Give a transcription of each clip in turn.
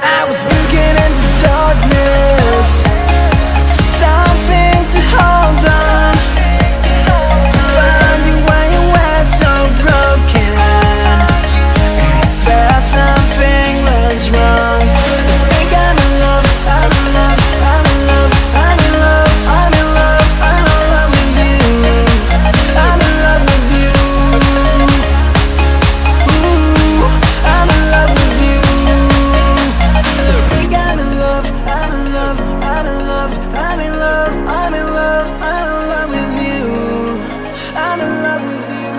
I was looking into darkness for something to hold on. Found you when you were so broken, and I felt something was wrong. I think I'm in love, I'm in love, I'm in love, I'm in love, I'm in love, I'm in love with you. I'm in love with you. Ooh, I'm in love with you. I think I'm in love, I'm in love, I'm in love, I'm in love, I'm in love, I'm in love with you. I'm in love with you.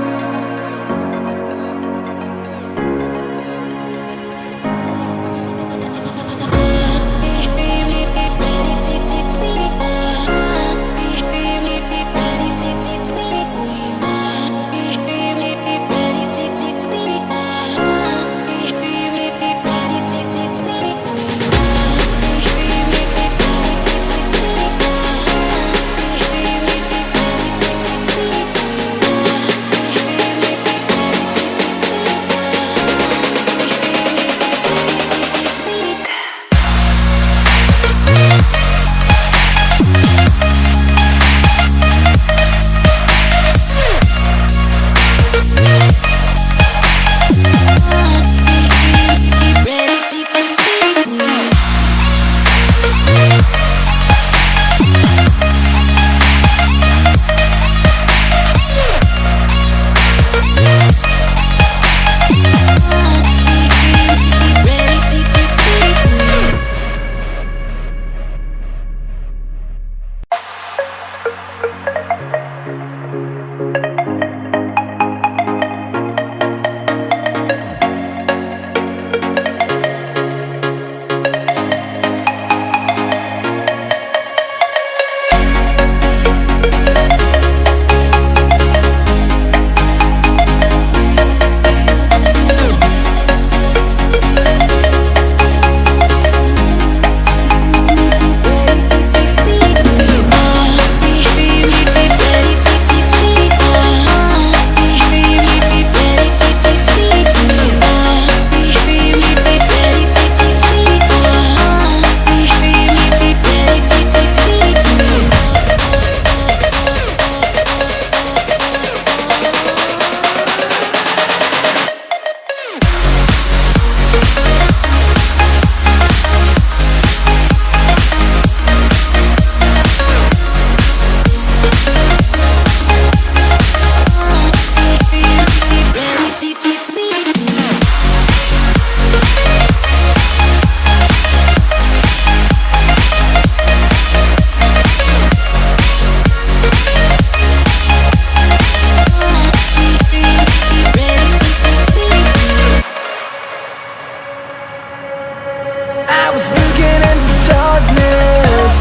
I was looking into darkness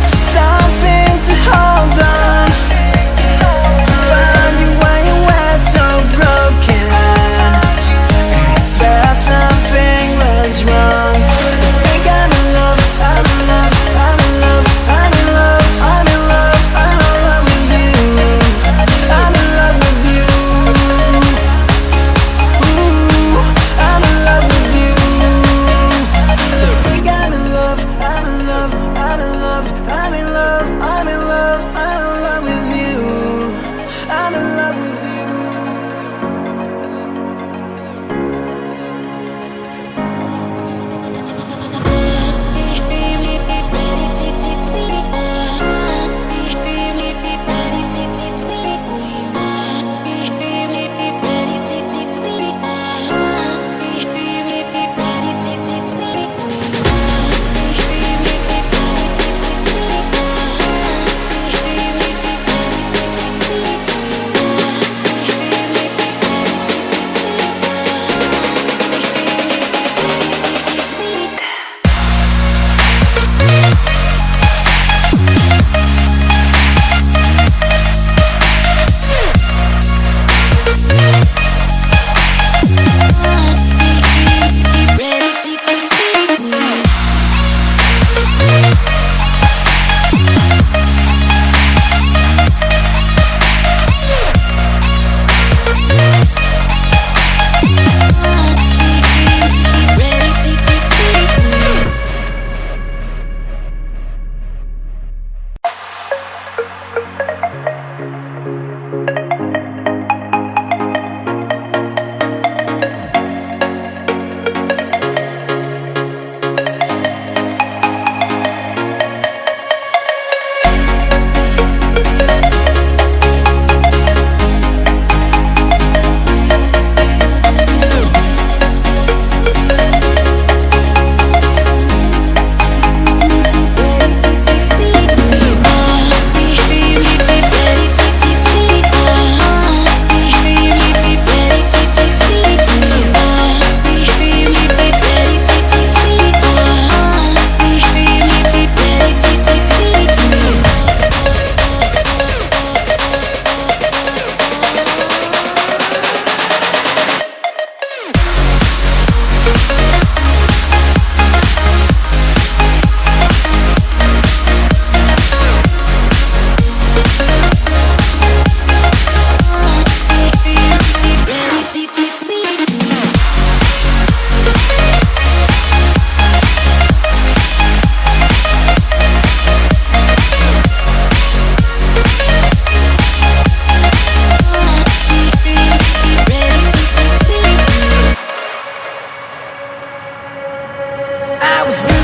for something to hold on. Found you when you were so broken, and I felt something was wrong. I think I'm in love, I'm in love, I'm in love, I'm in love, I'm in love, I'm in love with you. I'm in love with you. Ooh, I'm in love with you. I think I'm in love, I'm in love, I was